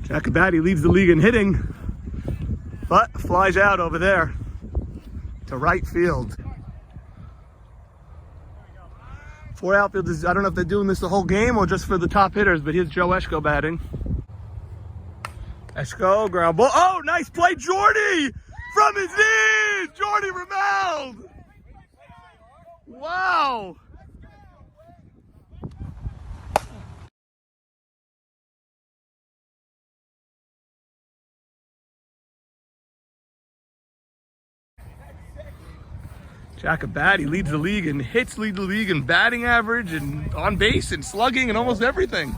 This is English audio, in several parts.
Jack Abady leads the league in hitting, but flies out over there to right field. 4 outfielders. I don't know if they're doing this the whole game or just for the top hitters, but here's Joe Eshko batting. Eshko, ground ball. Oh, nice play, Jordy! From his knees! Jordy Rameld! Wow! Jack Abady leads the league in hits, leads the league in batting average and on base and slugging and almost everything.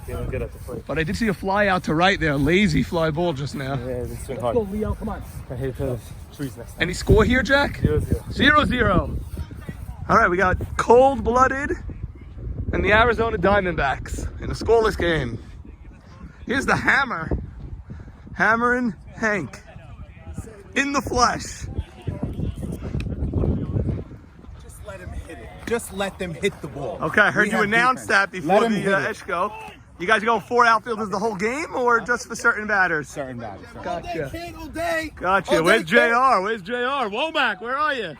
Feeling good at the plate. But I did see a fly out to right there, lazy fly ball just now. Yeah, it's swing Let's hard. go, Leo, come on. I hate the trees next time. Any score here, Jack? 0-0. 0-0. All right, we got cold-blooded and the Arizona Diamondbacks in a scoreless game. Here's the hammer. Hammering Hank in the flesh. Just let him hit it. Just let them hit the ball. Okay, I heard We you have announce defense. that before Let the him hit it. Eshko. You guys going 4 outfielders the whole game or just for certain batters? Certain batters. Gotcha. All day. Gotcha. All Where's day, kid. JR? Where's JR? Womack, where are you?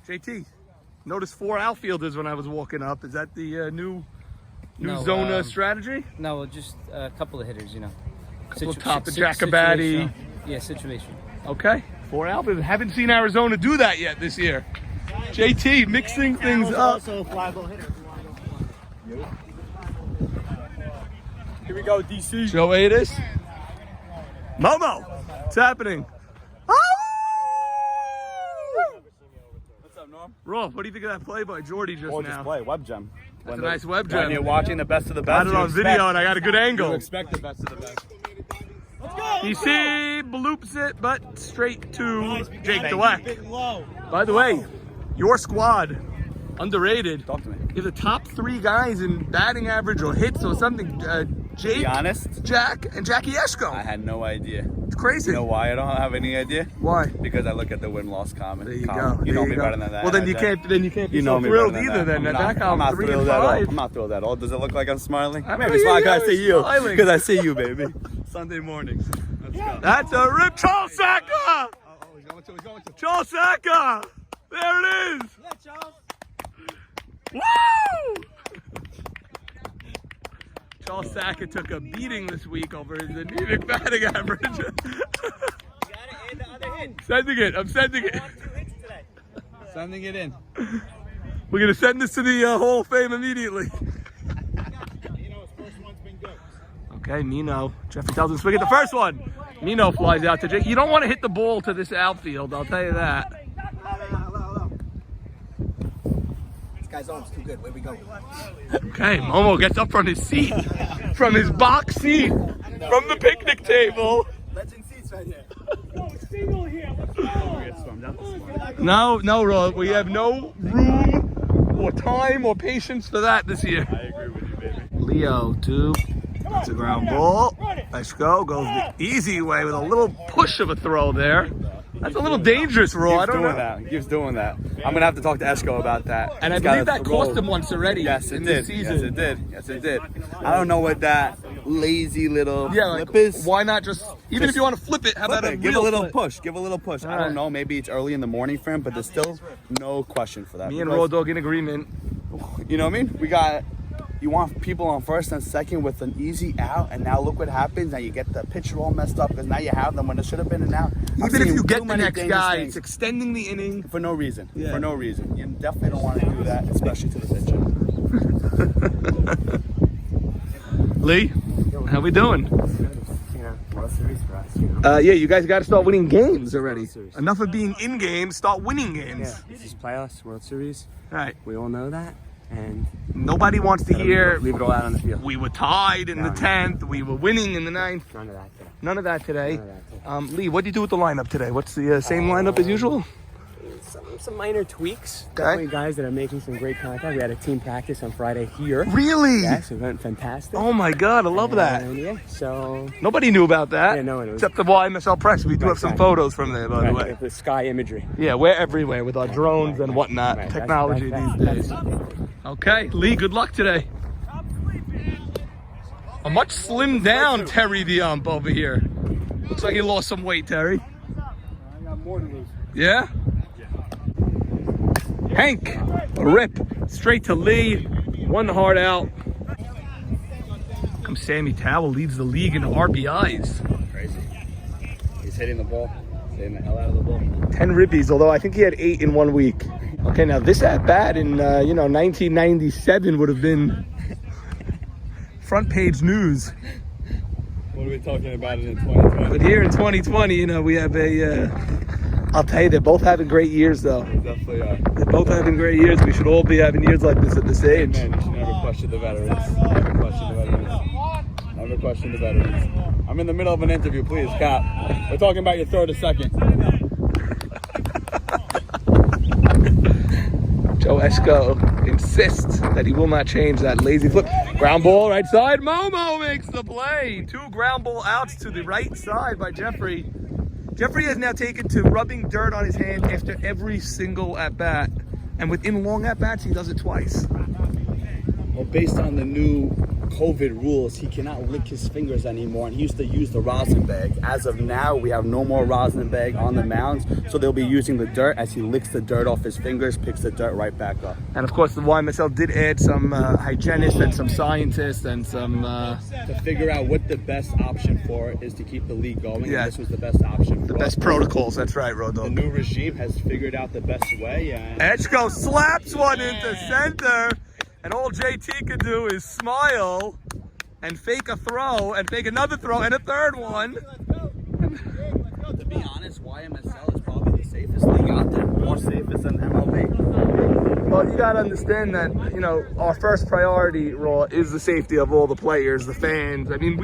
JT, noticed 4 outfielders when I was walking up. Is that the new No, Zona strategy? No, just a couple of hitters, you know. We'll top the Jack Abady. Situational. Yeah, situation. Okay, 4 outfielders. Haven't seen Arizona do that yet this year. JT mixing things up. Also a fly ball hitter. Here we go, DC. Joe Adis. Momo. What's happening? Oh! What's up, Norm? Rolf, what do you think of that play by Jordy just Gorgeous now? play, web gem. That's a nice web gem. When you're watching the best of the Got best, it on video and I got a good You angle. expect the best of the best. DC bloops it, but straight to Jake Dbacks. By the way, your squad, underrated. Talk to me. You're the top 3 guys in batting average or hits or something. To be Jake, honest, Jack, and Jackie Eshko. I had no idea. It's crazy. You know why I don't have any idea? Why? Because I look at the win-loss comment. There you column. go. You know there me go. better than that. Well, then you Jack. can't be You know so me thrilled better than either. Then I'm at not, that I'm column, not 3 thrilled and at all. 5. I'm not thrilled at all. Does it look like I'm smiling? I Maybe mean, it's not because I yeah, see you. smiling. Because I see you, baby. Sunday mornings. Let's go. That's a rip. Charles Saka. Oh, he's going to. Charles Saka. There it is. Woo! Charles Saka took a beating this week over his anemic batting average. Sending it. I'm sending it. Sending it in. We're going to send this to the Hall of Fame immediately. Okay, Nino. Jeffrey tells him to swing at the first one. Nino flies out to Jake. You don't want to hit the ball to this outfield, I'll tell you that. This guy's arm's too good. Where we go? Okay, Momo gets up from his seat, from his box seat, from the picnic table. Legend seats right here. No, Rob, we have no room or time or patience for that this year. I agree with you, baby. Leo, 2. It's a ground ball. Eshko goes the easy way with a little push of a throw there. That's a little dangerous, Ro. I don't know. He keeps doing that. I'm gonna have to talk to Eshko about that. And I He's believe gotta that cost roll. him once already. Yes, it in did. this season. Yes, it did. Yes, it did. I don't know what that lazy little Yeah, like, flip is. why not just, even if you want to flip it, how Flip about it. a Give a real little flip? push. Give a little push. I Alright. don't know. Maybe it's early in the morning for him, but there's still no question for that. Me and Because, Raw Dog in agreement. you know what I mean? You want people on first and second with an easy out, and now look what happens. Now you get the pitcher all messed up because now you have them when it should have been an out. I'm Even if seeing you get too the many next dangerous guy, things it's extending the inning. for no reason. Yeah. For no reason. You definitely don't want to do that, especially to the pitcher. Lee, how we doing? World Series for us, you know. Yeah, you guys got to start winning games already. Series. Enough of being in games, start winning games. Yeah, this is playoffs, World Series. All right. We all know that, and Nobody wants to hear leave it all out on the field. we were tied in the No. 10th, we were winning in the 9th. None of that today. None of that today. None of that today. Lee, what did you do with the lineup today? What's the same lineup as usual? Some minor tweaks. Okay. Definitely guys that are making some great contact. We had a team practice on Friday here. Really? Yes, it went fantastic. Oh my God, I love that. And yeah, so Nobody knew about that. Yeah, no one. Except the YMSL Press. We do have some Exactly. photos from there, by the way. the sky imagery. Yeah, we're everywhere with our drones and whatnot. Right, Technology these days. Okay, Lee, good luck today. A much slimmed down Terry the ump over here. Looks like he lost some weight, Terry. I got more to lose. Yeah? Hank, a rip. Straight to Lee. 1 hard out. Comes Sammy Towell, leads the league in RBIs. Crazy. He's hitting the ball. He's hitting the hell out of the ball. 10 ribbies, although I think he had 8 in 1 week. Okay, now this at bat in 1997 would have been front page news. What are we talking about in 2020? But here in 2020, we have a. I'll tell you, they're both having great years, though. Definitely are. They're both having great years. We should all be having years like this at this age. Man, you should never question the veterans. Never question the veterans. Never question the veterans. I'm in the middle of an interview, please, Cap. We're talking about your throw to second. Joe Eschko insists that he will not change that lazy flip. Ground ball, right side. Momo makes the play. 2 ground ball outs to the right side by Jeffrey. Jeffrey has now taken to rubbing dirt on his hand after every single at-bat. And within long at-bats, he does it twice. Well, based on the new COVID rules, he cannot lick his fingers anymore, and he used to use the rosin bag. As of now, we have no more rosin bag on the mounds, so they'll be using the dirt. As he licks the dirt off his fingers, picks the dirt right back up. And of course, the YMSL did add some hygienists and some scientists and some... to figure out what the best option for it is to keep the league going. Yeah. And this was the best option. The best protocols, that's right, Rodo. The new regime has figured out the best way. And Eschko slaps one into center, and all JT can do is smile and fake a throw, and fake another throw, and a third one. to be honest, YMSL is probably the safest league out there. More safest than MLB. Well, you gotta understand that, our first priority, Raw, is the safety of all the players, the fans. I mean,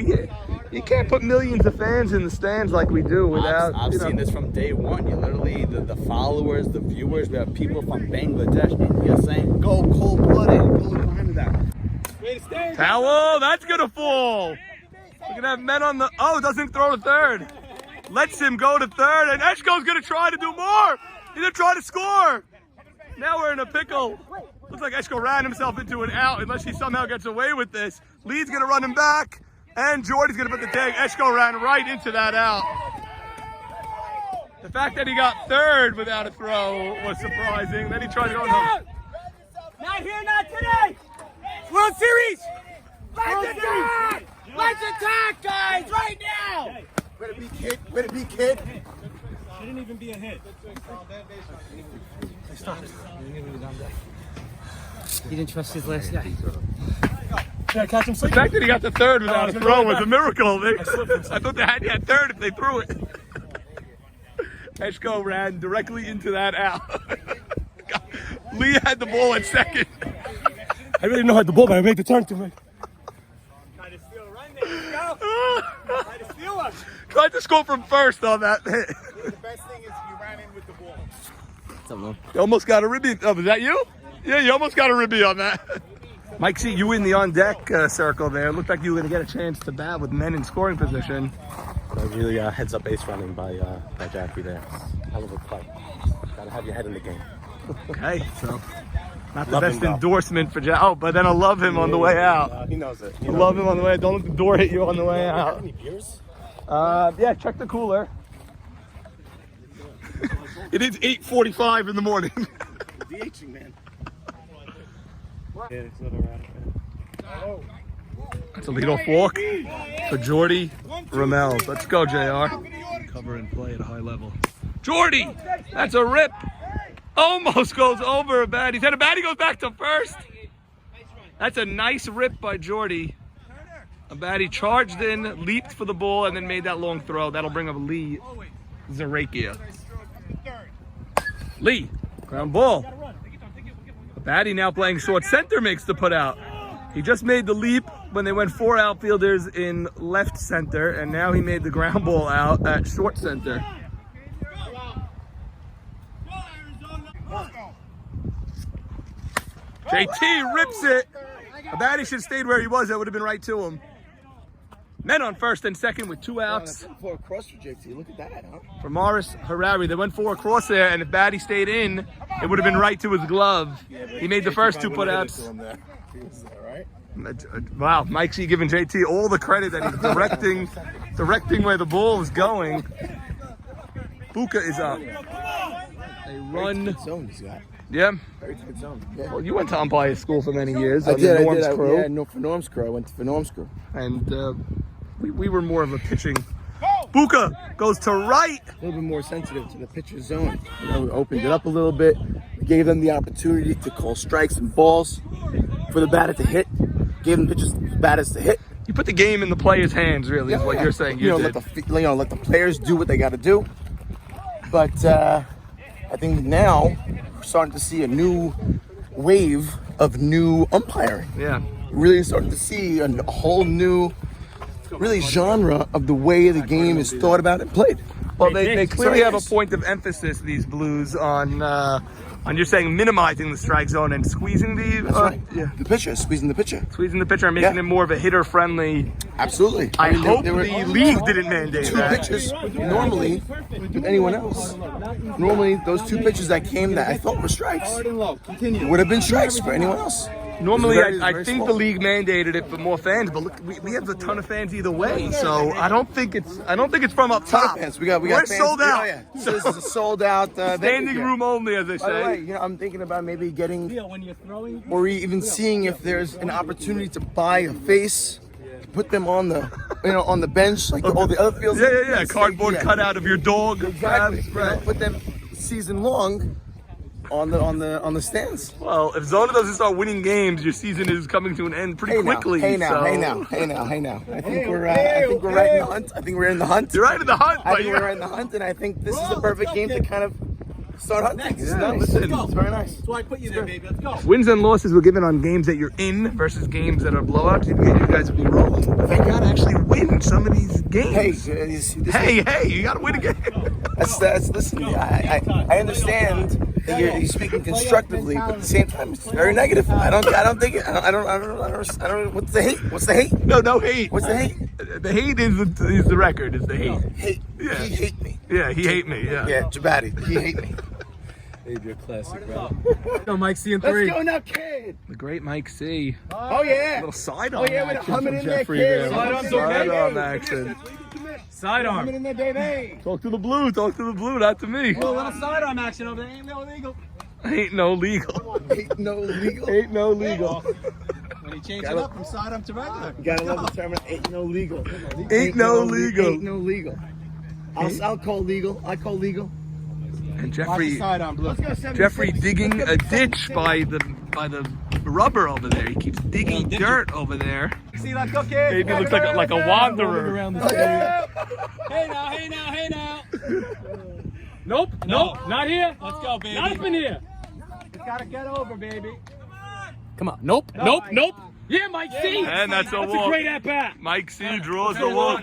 you can't put millions of fans in the stands like we do without... I've seen this from day one. You literally, the followers, the viewers, we have people from Bangladesh, India saying, go cold-blooded, go behind that. Towel, that's gonna fall. We're gonna have men on the... Oh, doesn't throw to third. Lets him go to third, and Eschko's gonna try to do more. He's gonna try to score. Now we're in a pickle. Looks like Eschko ran himself into an out unless he somehow gets away with this. Lee's gonna run him back, and Jordy's gonna put the tag. Eschko ran right into that out. The fact that he got third without a throw was surprising. Then he tried to go home. Not here, not today! World Series! Let's attack! Let's attack, guys, right now! Way to be, kid. Way to be, kid. Shouldn't even be a hit. He didn't trust his last guy. Can I catch him The sleeping? fact that he got the third without a throw was a miracle. I thought they had you at third if they threw it. Eschko ran directly into that out. Lee had the ball at second. I really know how to ball, but I made the turn to me. Try to steal a run there. Go. Try to steal one. Tried to score from first on that hit. The best thing is you ran in with the ball. You almost got a ribby. Oh, was that you? Yeah, you almost got a ribby on that. Mike, see you in the on-deck circle there. It looked like you were going to get a chance to bat with men in scoring position. Really heads-up base running by Jackie there. Hell of a play. Gotta have your head in the game. Okay, so not the Love best him, though. endorsement for Jack. Oh, but then I love him on the way out. He knows it. I love him on the way. Don't let the door hit you on the way Have out. any beers? Yeah, check the cooler. It is 8:45 in the morning. DHing, man. That's a leadoff walk for Jordy Ramel. Let's go, JR. Cover and play at a high level. Jordy! That's a rip. Almost goes over Abady. Then Abady goes back to first. That's a nice rip by Jordy. Abady charged in, leaped for the ball, and then made that long throw. That'll bring up Lee Zarakia. Lee, ground ball. Abady now playing short center makes the put out. He just made the leap when they went 4 outfielders in left center, and now he made the ground ball out at short center. JT rips it. Abady should have stayed where he was. That would have been right to him. Men on first and second with 2 outs. For a cross for JT, look at that, huh? For Morris Harari, they went 4 across there, and if Batty stayed in, it would have been right to his glove. He made the first 2 putouts. He was there, right? Wow, Mike C giving JT all the credit that he's directing where the ball is going. Buka is up. They run. Zone he's got. Yeah. Very good zone. Yeah. Well, you went to umpire school for many years. I on did. the Norm's crew. Yeah, no, for Norm's crew. I went for Norm's crew. And we were more of a pitching. Buka goes to right. A little bit more sensitive to the pitcher's zone. You know, we opened it up a little bit. We gave them the opportunity to call strikes and balls for the batter to hit. Gave them pitchers, batters to hit. You put the game in the player's hands, really, is what you're saying. You did. Let the players do what they got to do. But I think now we're starting to see a new wave of new umpiring. Yeah. Really starting to see a whole new, really genre of the way the game is thought about and played. Well, they clearly have a point of emphasis, these Blues, on you're saying minimizing the strike zone and squeezing the The pitcher, squeezing the pitcher. Squeezing the pitcher and making it more of a hitter-friendly. Absolutely. I hope the league didn't mandate two that. pitches normally with anyone else. Normally, those two pitches that came that I thought were strikes would have been strikes for anyone else. Normally, I think the league mandated it for more fans, but look, we have a ton of fans either way, so I don't think it's from up top. Fans. We got We're fans. sold out. Yeah. So this is a sold out Standing room only, as they By the way, say. you know, I'm thinking about maybe getting, or even seeing if there's an opportunity to buy a face, put them on the, on the bench like all the other fields. Yeah. Cardboard cutout of your dog. Exactly. Right. Put them season long on the stands. Well, if Zona doesn't start winning games, your season is coming to an end pretty quickly. Hey now. I think we're right in the hunt. I think we're in the hunt. You're right in the hunt. I think we're right in the hunt, and I think this is the perfect game to kind of start hunting. It's nice. Listen. It's very nice. That's why I put you there, baby. Let's go. Wins and losses were given on games that you're in versus games that are blowouts. You guys would be rolling. But you gotta actually win some of these games. Hey, you gotta win a game. That's listen. I understand that you're speaking constructively, but at the same time, it's very negative. I don't think it. I don't. What's the hate? What's the hate? No hate. What's the hate? The hate is the record. Is the hate. Hate. Yeah. He hate me. Yeah, he hate me. Yeah. Yeah, Jabati. He hate me. Maybe a classic, bro. Go, Mike C in Let's 3. go now, kid. The great Mike C. Oh yeah. Little sidearm Oh, yeah, with a action humming from in there, Jeffrey kid. there. Sidearm's Sidearm okay. action. Sidearm. in there, baby. Talk to the blue, not to me. A little sidearm action over there. Ain't no illegal. Ain't no legal. Ain't no legal. Ain't no legal. When he changed it up from sidearm to regular. You gotta love the term. Ain't no legal. Ain't no legal. Ain't no legal. I'll call legal. I call legal. And Jeffrey Let's go, 76. Jeffrey digging a ditch by the rubber over there. He keeps digging dirt over there. See, let's go, kid. Maybe looks like a wanderer. Hey now. Nope, not here. Let's go, baby. Not up in here. Just gotta get over, baby. Come on. Nope. Yeah, Mike C. And that's a walk. That's a great at-bat. Mike C draws the walk.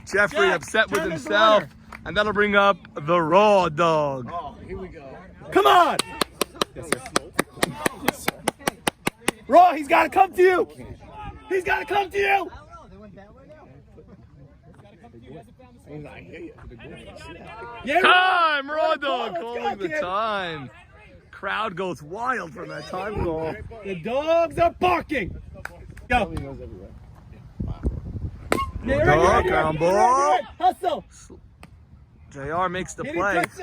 Jeffrey upset with himself. And that'll bring up the raw dog. Oh, here we go. Come on. Raw, he's got to come to you. He's got to come to you. Time, raw dog calling the time. Crowd goes wild from that time call. The dogs are barking. Go. Dog, ground ball. Hustle. JR makes the play. I just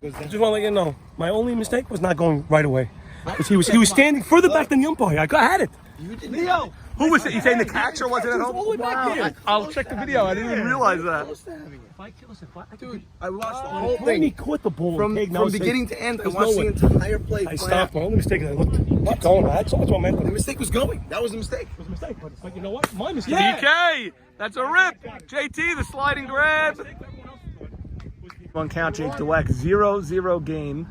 want to let you know, my only mistake was not going right away. Because he was standing further back than the umpire. I had it. Leo. Who was it? You saying the catcher wasn't at All the home? way back there. I'll check the video. I didn't even realize that. Dude, I watched the whole When he thing caught the ball, from beginning to end. I watched the entire play. I stopped. My only mistake is I looked. Keep going. That's all I meant. The mistake was going. That was the mistake. It was a mistake, but you know what? My mistake. DK, that's a rip. JT, the sliding grab. One count, Jake Dbacks, 0-0 game.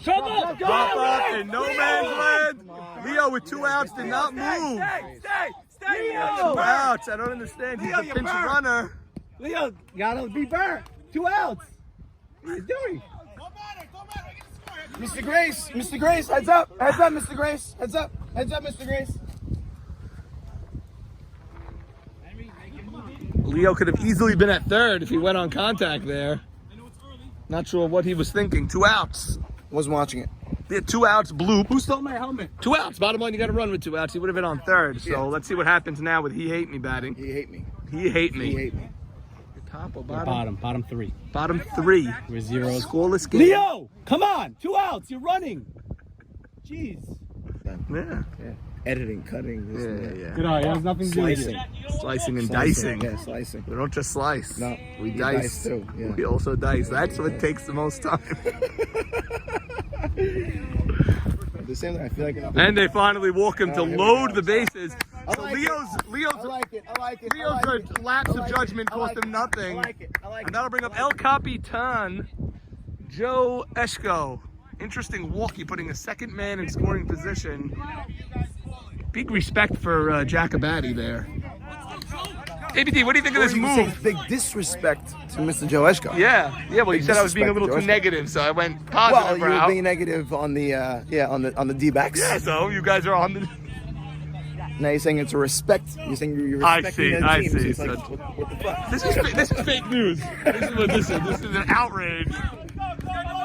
Shovel. Drop up in no man's land. Leo with 2 outs did not move. Stay, 2 outs. I don't understand. He's a pinch runner. Leo, gotta be burnt. 2 outs. What are you doing? Mr. Grace, heads up, Mr. Grace, heads up, Mr. Grace. Leo could have easily been at third if he went on contact there. Not sure what he was thinking. 2 outs. Wasn't watching it. Yeah, 2 outs, bloop. Who stole my helmet? 2 outs. Bottom line, you got to run with 2 outs. He would have been on third. So let's see what happens now with He Hate Me batting. He hate me. He Hate Me. He hate me. Top or bottom? Bottom 3. Bottom 3. We're zeros. Scoreless game. Leo, come on. 2 outs. You're running. Jeez. Yeah. Editing, cutting. This and that. Yeah. Good eye. It has nothing to do with Slicing. it. Slicing and Slicing. dicing. Yeah, slicing. We don't just slice. No, we you dice. dice too, yeah. We also dice. That's what takes the most time. The same thing. I feel like. And they finally walk him to here we load go. the bases. I So like Leo's I like it. I like it. I Leo's like it. lapse I of like judgment it. I cost like him it. nothing. I like it. I like And it. that'll bring up El Capitan, Joe Eschko. Interesting walk. You're putting a second man in scoring position. Big respect for Jack Abady there. ABD, what do you think of this move? Big disrespect to Mr. Joe Eschko. Yeah. Well, you Big said I was being a little disrespect too to Joe Eschko. negative, so I went Well, positive you were route. being negative on the on the Dbacks. Yeah, so you guys are on the... Now you're saying it's a respect. You're saying you're respecting the team. I see. So it's So like, what the fuck? this is fake news. This is what this is. This is an outrage.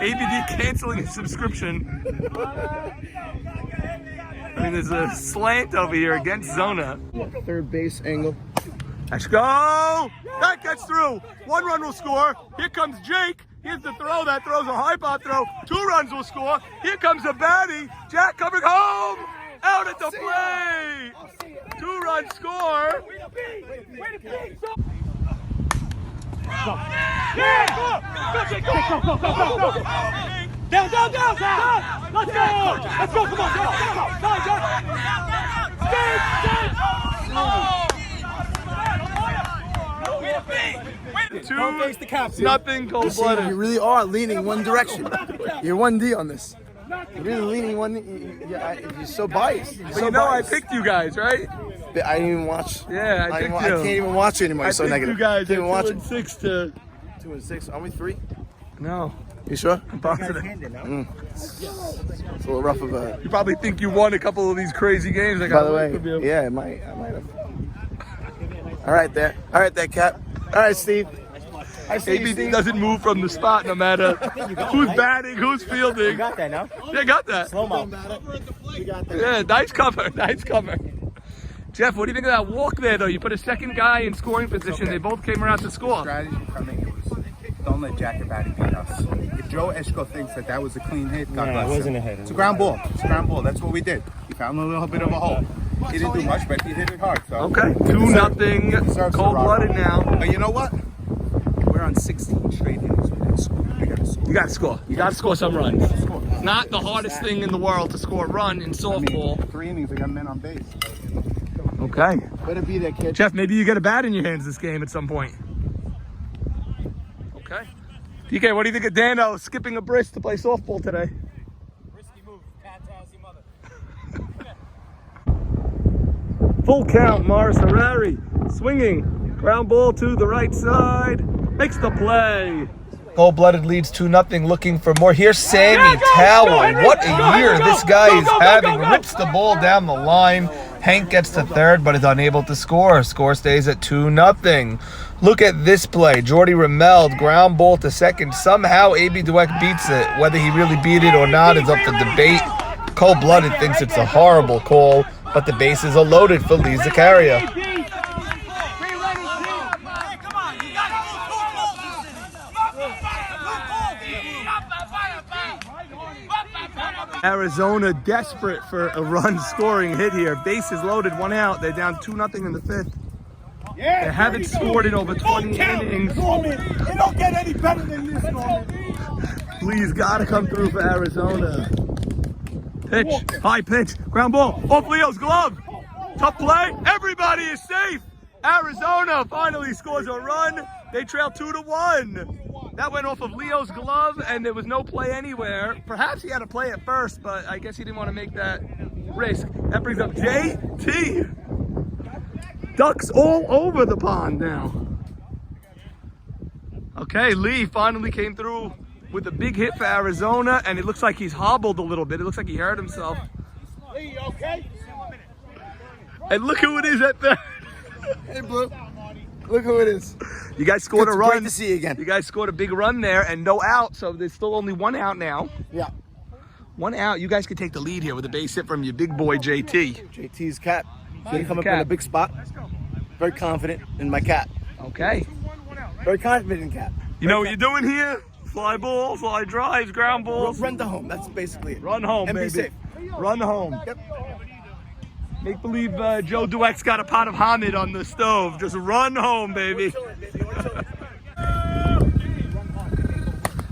ABD canceling his subscription. I mean, there's a slant over here against Zona. Third base angle. Let's go! That gets through. 1 run will score. Here comes Jake. Here's the throw. That throws a high pop throw. 2 runs will score. Here comes Abady. Jack coming home. Out at the plate. 2-run score. Down! Let's go! Come on! Nothing cold-blooded. You really are leaning one direction. You're 1D on this. You're really leaning one. You're so biased. You're But so you know biased. I picked you guys, right? I didn't even watch. Yeah, I picked you. I can't even watch it anymore. I You're so picked negative. you guys Can't even watch at it. 2-6 to... 2-6. Are we 3? No. You sure? I'm positive. It's a little rough of a. You probably think you won a couple of these crazy games. I By got the away from you. way, yeah, I might have. All right, there, Cap. All right, Steve. I see you, ABD Steve. doesn't move from the spot no matter who's batting, who's fielding. Got that now? Yeah, got that. Slow-mo. Yeah, nice cover. Jeff, what do you think of that walk there, though? You put a second guy in scoring position. They both came around to score. Strategy coming was don't let Jack Abady beat us. If Joe Eschko thinks that was a clean hit, God bless it wasn't him. a hit. It's a ground ball. That's what we did. He found a little bit of a hole. He didn't do much, but he hit it hard. So Okay, 2-0. Deserves Cold-blooded now. But you know what? We're on 16 straight innings. We gotta score. You got to score. You got to score some runs. It's not the hardest thing in the world to score a run in softball. 3 innings, we got men on base. Okay. Better be there, kid. Jeff, maybe you get a bat in your hands this game at some point. Okay. DK, what do you think of Dano skipping a brisk to play softball today? Risky move. Cat's assy mother. Full count, Morris Harari swinging. Ground ball to the right side. Makes the play. Cold-blooded leads 2-0, looking for more. Here's Sammy Tower. What a year this guy is having. Rips the ball down the line. Hank gets to third, but is unable to score. Score stays at 2-0. Look at this play. Jordy Rameld, ground ball to second. Somehow, A.B. Dweck beats it. Whether he really beat it or not is up to debate. Cold-blooded thinks it's a horrible call, but the bases are loaded for Lee Zakaria. Arizona desperate for a run-scoring hit here. Bases loaded, 1 out. They're down 2-0 in the 5th. They haven't scored in over 20 innings. It don't get any better than this, Norman. Lee's got to come through for Arizona. Pitch, high pitch, ground ball, off Leo's glove. Tough play, everybody is safe. Arizona finally scores a run. They trail 2-1. That went off of Leo's glove, and there was no play anywhere. Perhaps he had a play at first, but I guess he didn't want to make that risk. That brings up JT. Ducks all over the pond now. Okay, Lee finally came through with a big hit for Arizona, and it looks like he's hobbled a little bit. It looks like he hurt himself. Lee, okay? And look who it is at third. Hey, Blue. Look who it is. You guys scored a It's run. great to see you again. You guys scored a big run there and no out, so there's still only 1 out now. Yeah. 1 out. You guys could take the lead here with a base hit from your big boy, JT. JT's cap. He's gonna come up Cap. in a big spot. Very confident in my cap. Okay. Very confident in cap. You know what you're doing here? Fly ball, fly drives, ground balls. Run to home. That's basically it. Run home, and baby. be safe. Run home. Yep. Make believe Joe Dbacks got a pot of Hamid on the stove. Just run home, baby.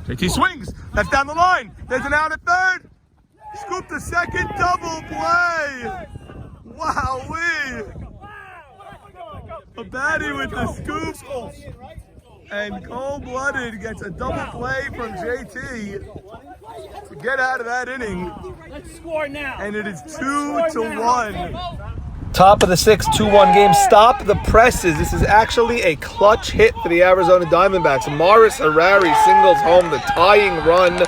JT swings. That's down the line. There's an out at third. Scoop the second, double play. Wowee. Abady with the scoop. And Cold-Blooded gets a double play from JT to get out of that inning. Let's score now. And it is 2-1. Top of the 6th, 2-1 game. Stop the presses. This is actually a clutch hit for the Arizona Diamondbacks. Maris Harari singles home the tying run,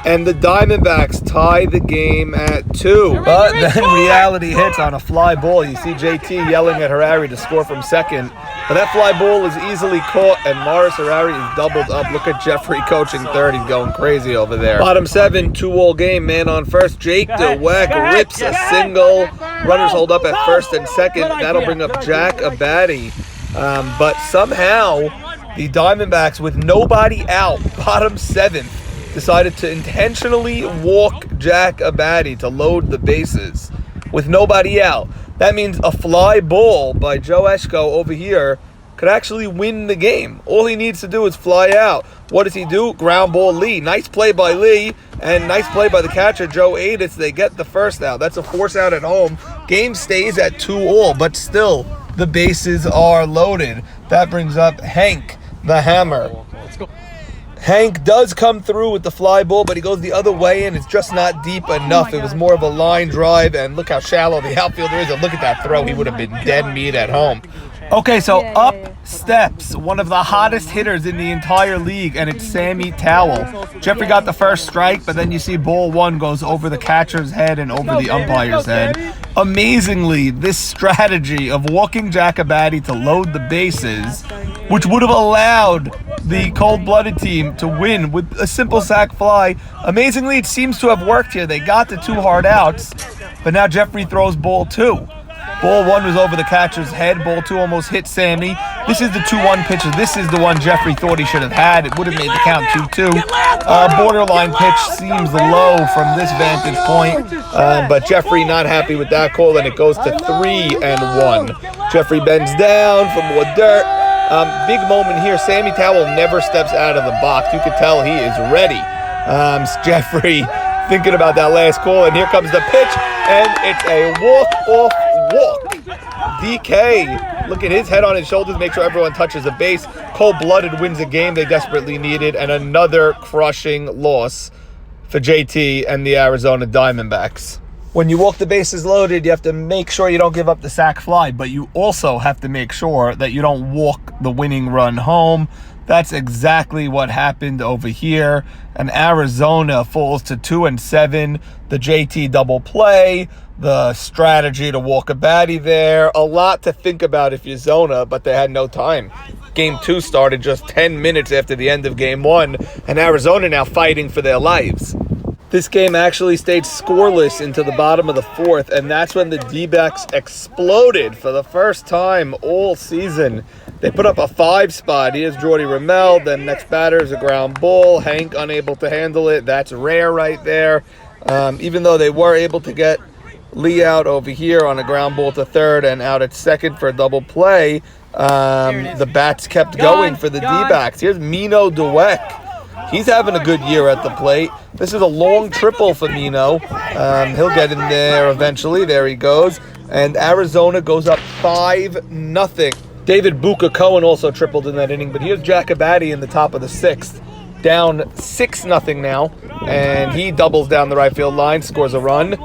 and the Diamondbacks tie the game at 2. But then reality hits on a fly ball. You see JT yelling at Harari to score from second. But that fly ball is easily caught, and Maris Harari is doubled up. Look at Jeffrey coaching third. He's going crazy over there. Bottom 7, 2-all game. Man on first. Jake Dweck rips a single. Runners hold up at first and second. That'll bring up Jack Abady. But somehow, the Diamondbacks, with nobody out, bottom 7th, decided to intentionally walk Jack Abady to load the bases with nobody out. That means a fly ball by Joe Eshko over here could actually win the game. All he needs to do is fly out. What does he do? Ground ball Lee. Nice play by Lee, and nice play by the catcher, Joe Adis. They get the first out. That's a force out at home. Game stays at 2-all, but still, the bases are loaded. That brings up Hank, the Hammer. Hank does come through with the fly ball, but he goes the other way, and it's just not deep enough. It was more of a line drive, and look how shallow the outfielder is. And look at that throw. He would have been dead meat at home. Okay, so up steps one of the hottest hitters in the entire league, and it's Sammy Towell. Jeffrey got the first strike, but then you see ball 1 goes over the catcher's head and over the umpire's head. Amazingly, this strategy of walking Jack Abady to load the bases, which would have allowed the Cold-Blooded team to win with a simple sac fly, amazingly it seems to have worked here. They got the 2 hard outs, but now Jeffrey throws ball 2. Ball 1 was over the catcher's head. Ball 2 almost hit Sammy. This is the 2-1 pitcher. This is the one Jeffrey thought he should have had. It would have made the count 2-2. Borderline pitch seems low from this vantage point, but Jeffrey not happy with that call, and it goes to 3-1. Jeffrey bends down for more dirt. Big moment here. Sammy Towell never steps out of the box. You can tell he is ready. Jeffrey thinking about that last call, and here comes the pitch, and it's a walk-off walk. DK, look at his head on his shoulders, make sure everyone touches the base. Cold-Blooded wins a game they desperately needed, and another crushing loss for JT and the Arizona Diamondbacks. When you walk the bases loaded, you have to make sure you don't give up the sac fly, but you also have to make sure that you don't walk the winning run home. That's exactly what happened over here. And Arizona falls to 2-7. The JT double play, the strategy to walk Abady there. A lot to think about if you're Zona, but they had no time. Game 2 started just 10 minutes after the end of Game 1, and Arizona now fighting for their lives. This game actually stayed scoreless into the bottom of the 4th, and that's when the D-backs exploded for the first time all season. They put up a 5 spot. Here's Jordy Ramel. Then next batter is a ground ball. Hank unable to handle it. That's rare right there. Even though they were able to get Lee out over here on a ground ball to third and out at second for a double play, the bats kept going for the D-backs. Here's Mino Dweck. He's having a good year at the plate. This is a long triple for Mino. He'll get in there eventually. There he goes. And Arizona goes up 5-0. David Buka Cohen also tripled in that inning. But here's Jack Abady in the top of the 6th. Down 6-0 now. And he doubles down the right field line, scores a run.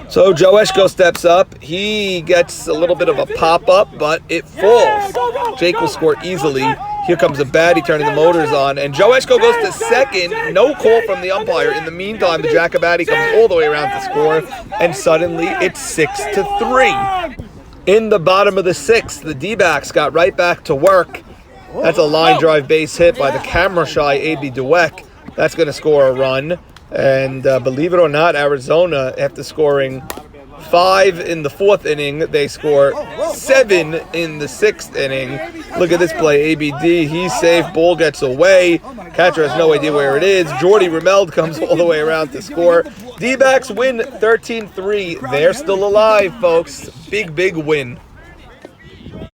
So Joe Eshko steps up. He gets a little bit of a pop-up, but it falls. Jake will score easily. Here comes Abady turning the motors on, and Joe Eshko goes to second. No call from the umpire. In the meantime, the Jack Abady comes all the way around to score, and suddenly it's 6-3. In the bottom of the 6th, the D-backs got right back to work. That's a line drive base hit by the camera-shy A.B. Dweck. That's going to score a run. And believe it or not, Arizona, after scoring 5 in the 4th inning, they score 7 in the 6th inning. Look at this play. ABD, he's safe. Ball gets away. Catcher has no idea where it is. Jordy Remeld comes all the way around to score. Dbacks win 13-3. They're still alive, folks. Big, big win.